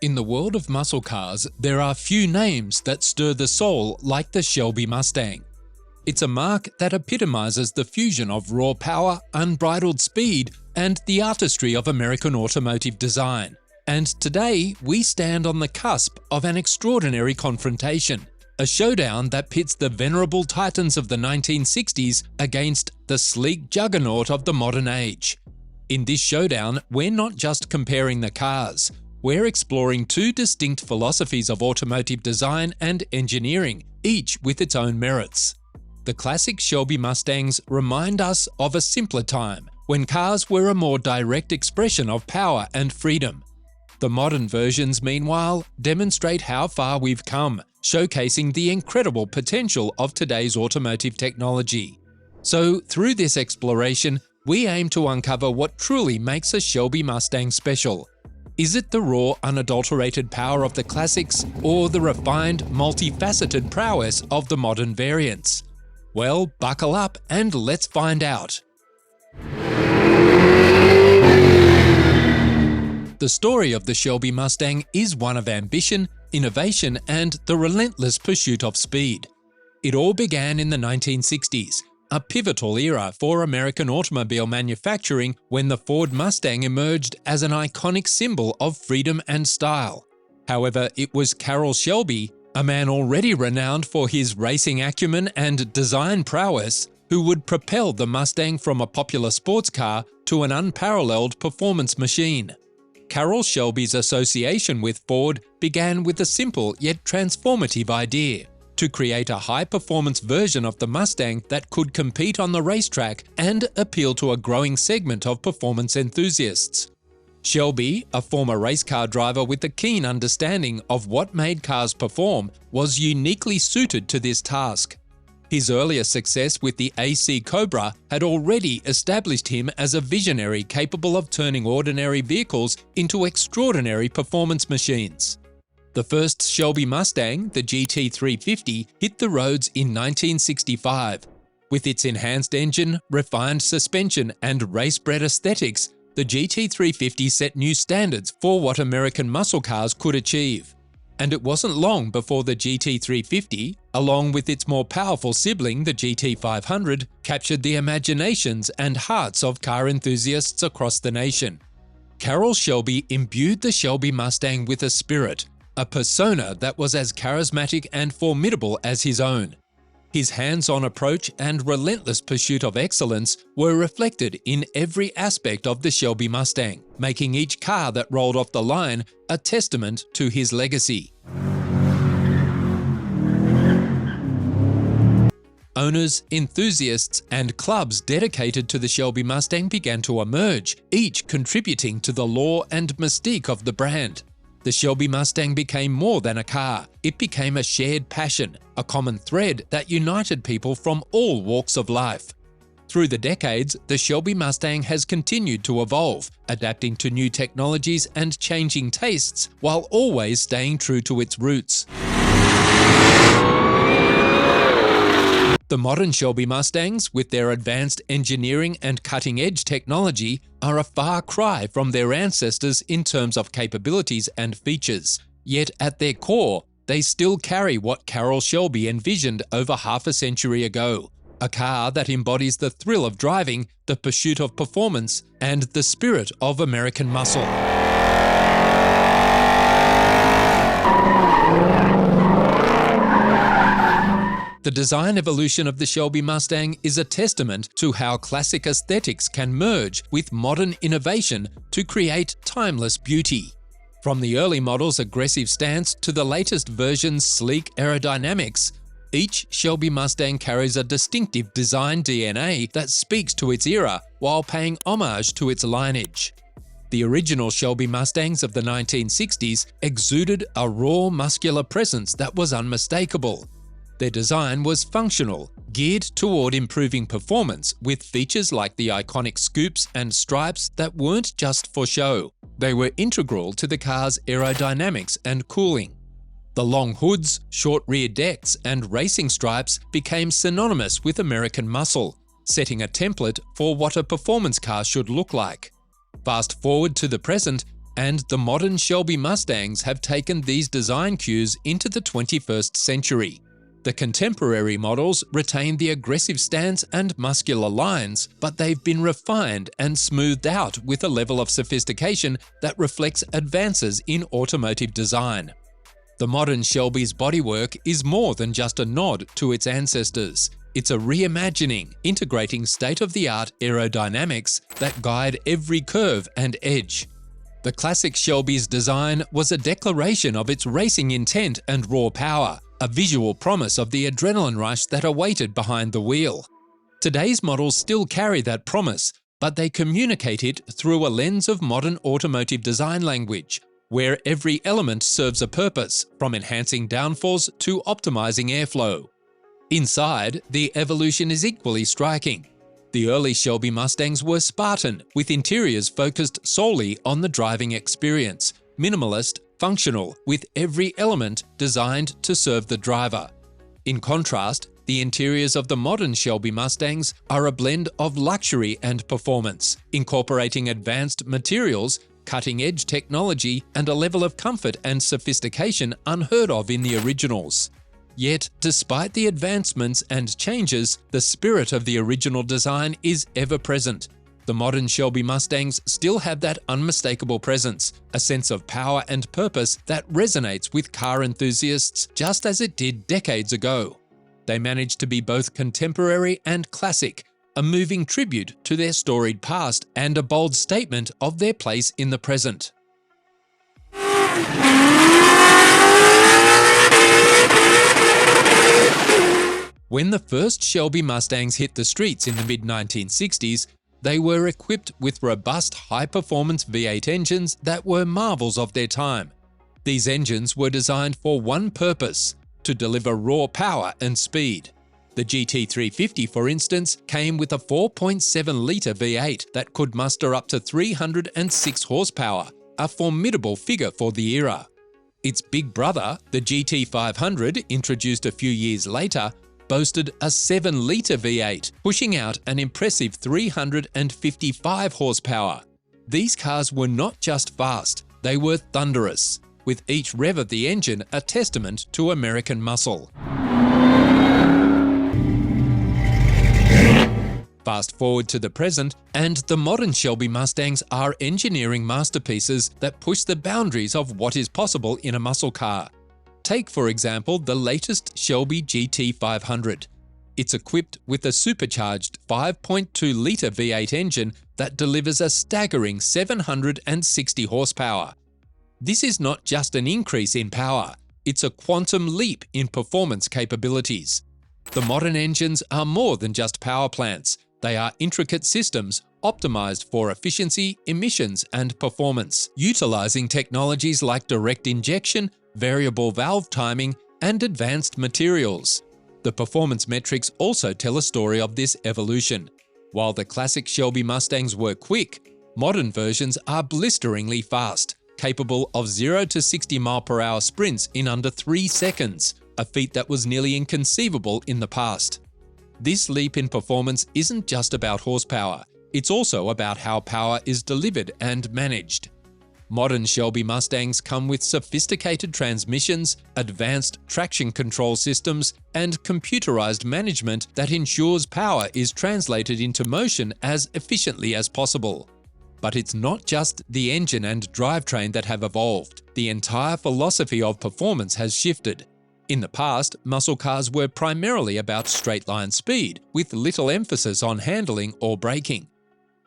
In the world of muscle cars, there are few names that stir the soul like the Shelby Mustang. It's a mark that epitomizes the fusion of raw power, unbridled speed, and the artistry of American automotive design. And today, we stand on the cusp of an extraordinary confrontation, a showdown that pits the venerable titans of the 1960s against the sleek juggernaut of the modern age. In this showdown, we're not just comparing the cars. We're exploring two distinct philosophies of automotive design and engineering, each with its own merits. The classic Shelby Mustangs remind us of a simpler time, when cars were a more direct expression of power and freedom. The modern versions, meanwhile, demonstrate how far we've come, showcasing the incredible potential of today's automotive technology. So, through this exploration, we aim to uncover what truly makes a Shelby Mustang special. Is it the raw, unadulterated power of the classics, or the refined, multifaceted prowess of the modern variants? Well, buckle up and let's find out. The story of the Shelby Mustang is one of ambition, innovation, and the relentless pursuit of speed. It all began in the 1960s, a pivotal era for American automobile manufacturing when the Ford Mustang emerged as an iconic symbol of freedom and style. However, it was Carroll Shelby, a man already renowned for his racing acumen and design prowess, who would propel the Mustang from a popular sports car to an unparalleled performance machine. Carroll Shelby's association with Ford began with a simple yet transformative idea: to create a high-performance version of the Mustang that could compete on the racetrack and appeal to a growing segment of performance enthusiasts. Shelby, a former race car driver with a keen understanding of what made cars perform, was uniquely suited to this task. His earlier success with the AC Cobra had already established him as a visionary capable of turning ordinary vehicles into extraordinary performance machines. The first Shelby Mustang, the GT350, hit the roads in 1965. With its enhanced engine, refined suspension, and race-bred aesthetics, the GT350 set new standards for what American muscle cars could achieve. And it wasn't long before the GT350, along with its more powerful sibling, the GT500, captured the imaginations and hearts of car enthusiasts across the nation. Carroll Shelby imbued the Shelby Mustang with a spirit, a persona that was as charismatic and formidable as his own. His hands-on approach and relentless pursuit of excellence were reflected in every aspect of the Shelby Mustang, making each car that rolled off the line a testament to his legacy. Owners, enthusiasts, and clubs dedicated to the Shelby Mustang began to emerge, each contributing to the lore and mystique of the brand. The Shelby Mustang became more than a car. It became a shared passion, a common thread that united people from all walks of life. Through the decades, the Shelby Mustang has continued to evolve, adapting to new technologies and changing tastes while always staying true to its roots. The modern Shelby Mustangs, with their advanced engineering and cutting-edge technology, are a far cry from their ancestors in terms of capabilities and features. Yet at their core, they still carry what Carroll Shelby envisioned over half a century ago: a car that embodies the thrill of driving, the pursuit of performance, and the spirit of American muscle. The design evolution of the Shelby Mustang is a testament to how classic aesthetics can merge with modern innovation to create timeless beauty. From the early model's aggressive stance to the latest version's sleek aerodynamics, each Shelby Mustang carries a distinctive design DNA that speaks to its era while paying homage to its lineage. The original Shelby Mustangs of the 1960s exuded a raw, muscular presence that was unmistakable. Their design was functional, geared toward improving performance, with features like the iconic scoops and stripes that weren't just for show. They were integral to the car's aerodynamics and cooling. The long hoods, short rear decks, and racing stripes became synonymous with American muscle, setting a template for what a performance car should look like. Fast forward to the present, and the modern Shelby Mustangs have taken these design cues into the 21st century. The contemporary models retain the aggressive stance and muscular lines, but they've been refined and smoothed out with a level of sophistication that reflects advances in automotive design. The modern Shelby's bodywork is more than just a nod to its ancestors. It's a reimagining, integrating state-of-the-art aerodynamics that guide every curve and edge. The classic Shelby's design was a declaration of its racing intent and raw power, a visual promise of the adrenaline rush that awaited behind the wheel. Today's models still carry that promise, but they communicate it through a lens of modern automotive design language, where every element serves a purpose, from enhancing downforce to optimizing airflow. Inside, the evolution is equally striking. The early Shelby Mustangs were Spartan, with interiors focused solely on the driving experience, minimalist, functional, with every element designed to serve the driver. In contrast, the interiors of the modern Shelby Mustangs are a blend of luxury and performance, incorporating advanced materials, cutting-edge technology, and a level of comfort and sophistication unheard of in the originals. Yet, despite the advancements and changes, the spirit of the original design is ever present. The modern Shelby Mustangs still have that unmistakable presence, a sense of power and purpose that resonates with car enthusiasts just as it did decades ago. They managed to be both contemporary and classic, a moving tribute to their storied past and a bold statement of their place in the present. When the first Shelby Mustangs hit the streets in the mid-1960s, they were equipped with robust high-performance V8 engines that were marvels of their time. These engines were designed for one purpose: to deliver raw power and speed. The GT350, for instance, came with a 4.7-litre V8 that could muster up to 306 horsepower, a formidable figure for the era. Its big brother, the GT500, introduced a few years later, boasted a 7-litre V8, pushing out an impressive 355 horsepower. These cars were not just fast, they were thunderous, with each rev of the engine a testament to American muscle. Fast forward to the present, and the modern Shelby Mustangs are engineering masterpieces that push the boundaries of what is possible in a muscle car. Take, for example, the latest Shelby GT500. It's equipped with a supercharged 5.2-litre V8 engine that delivers a staggering 760 horsepower. This is not just an increase in power, it's a quantum leap in performance capabilities. The modern engines are more than just power plants. They are intricate systems optimized for efficiency, emissions, and performance, utilizing technologies like direct injection, variable valve timing, and advanced materials. The performance metrics also tell a story of this evolution. While the classic Shelby Mustangs were quick, modern versions are blisteringly fast, capable of 0 to 60 mph sprints in under 3 seconds, a feat that was nearly inconceivable in the past. This leap in performance isn't just about horsepower, it's also about how power is delivered and managed. Modern Shelby Mustangs come with sophisticated transmissions, advanced traction control systems, and computerized management that ensures power is translated into motion as efficiently as possible. But it's not just the engine and drivetrain that have evolved. The entire philosophy of performance has shifted. In the past, muscle cars were primarily about straight-line speed, with little emphasis on handling or braking.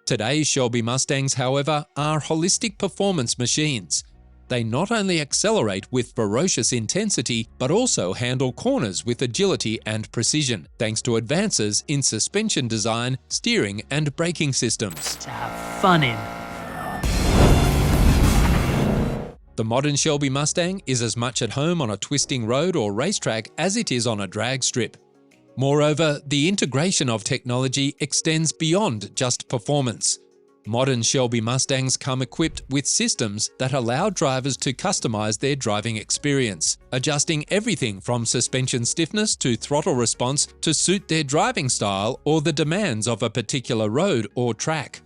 Today's Shelby Mustangs, however, are holistic performance machines. They not only accelerate with ferocious intensity, but also handle corners with agility and precision, thanks to advances in suspension design, steering, and braking systems. To have fun in. The modern Shelby Mustang is as much at home on a twisting road or racetrack as it is on a drag strip. Moreover, the integration of technology extends beyond just performance. Modern Shelby Mustangs come equipped with systems that allow drivers to customize their driving experience, adjusting everything from suspension stiffness to throttle response to suit their driving style or the demands of a particular road or track.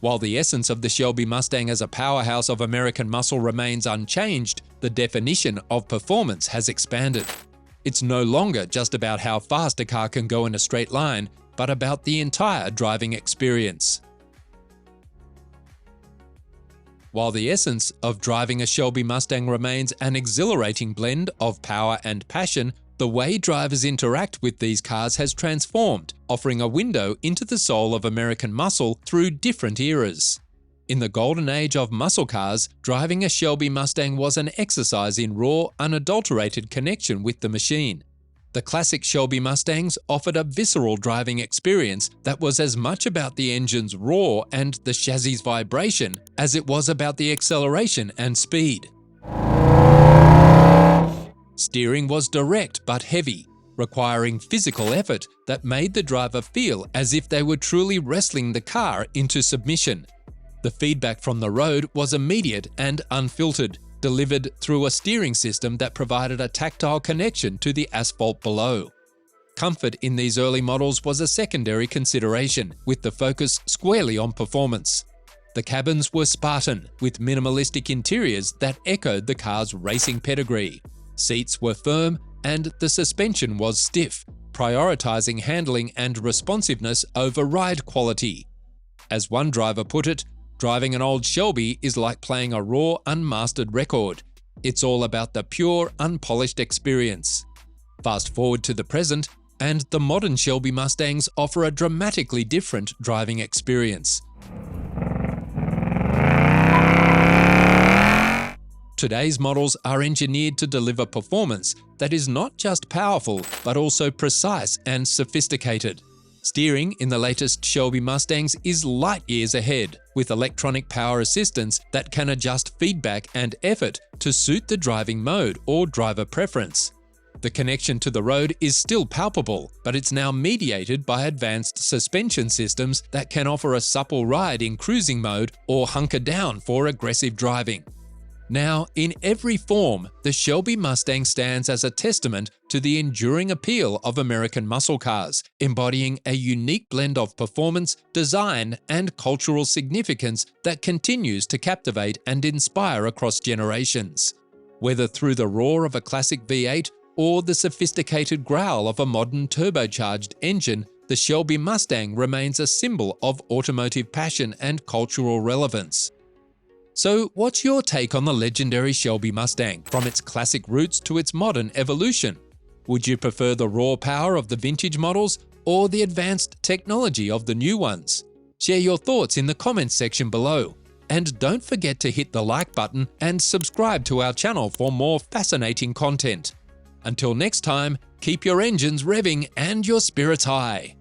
While the essence of the Shelby Mustang as a powerhouse of American muscle remains unchanged, the definition of performance has expanded. It's no longer just about how fast a car can go in a straight line, but about the entire driving experience. While the essence of driving a Shelby Mustang remains an exhilarating blend of power and passion, the way drivers interact with these cars has transformed, offering a window into the soul of American muscle through different eras. In the golden age of muscle cars, driving a Shelby Mustang was an exercise in raw, unadulterated connection with the machine. The classic Shelby Mustangs offered a visceral driving experience that was as much about the engine's roar and the chassis' vibration as it was about the acceleration and speed. Steering was direct but heavy, requiring physical effort that made the driver feel as if they were truly wrestling the car into submission. The feedback from the road was immediate and unfiltered, delivered through a steering system that provided a tactile connection to the asphalt below. Comfort in these early models was a secondary consideration, with the focus squarely on performance. The cabins were Spartan, with minimalistic interiors that echoed the car's racing pedigree. Seats were firm and the suspension was stiff, prioritizing handling and responsiveness over ride quality. As one driver put it, driving an old Shelby is like playing a raw, unmastered record. It's all about the pure, unpolished experience. Fast forward to the present, and the modern Shelby Mustangs offer a dramatically different driving experience. Today's models are engineered to deliver performance that is not just powerful, but also precise and sophisticated. Steering in the latest Shelby Mustangs is light years ahead, with electronic power assistance that can adjust feedback and effort to suit the driving mode or driver preference. The connection to the road is still palpable, but it's now mediated by advanced suspension systems that can offer a supple ride in cruising mode or hunker down for aggressive driving. Now, in every form, the Shelby Mustang stands as a testament to the enduring appeal of American muscle cars, embodying a unique blend of performance, design, and cultural significance that continues to captivate and inspire across generations. Whether through the roar of a classic V8 or the sophisticated growl of a modern turbocharged engine, the Shelby Mustang remains a symbol of automotive passion and cultural relevance. So, what's your take on the legendary Shelby Mustang, from its classic roots to its modern evolution? Would you prefer the raw power of the vintage models or the advanced technology of the new ones? Share your thoughts in the comments section below. And don't forget to hit the like button and subscribe to our channel for more fascinating content. Until next time, keep your engines revving and your spirits high.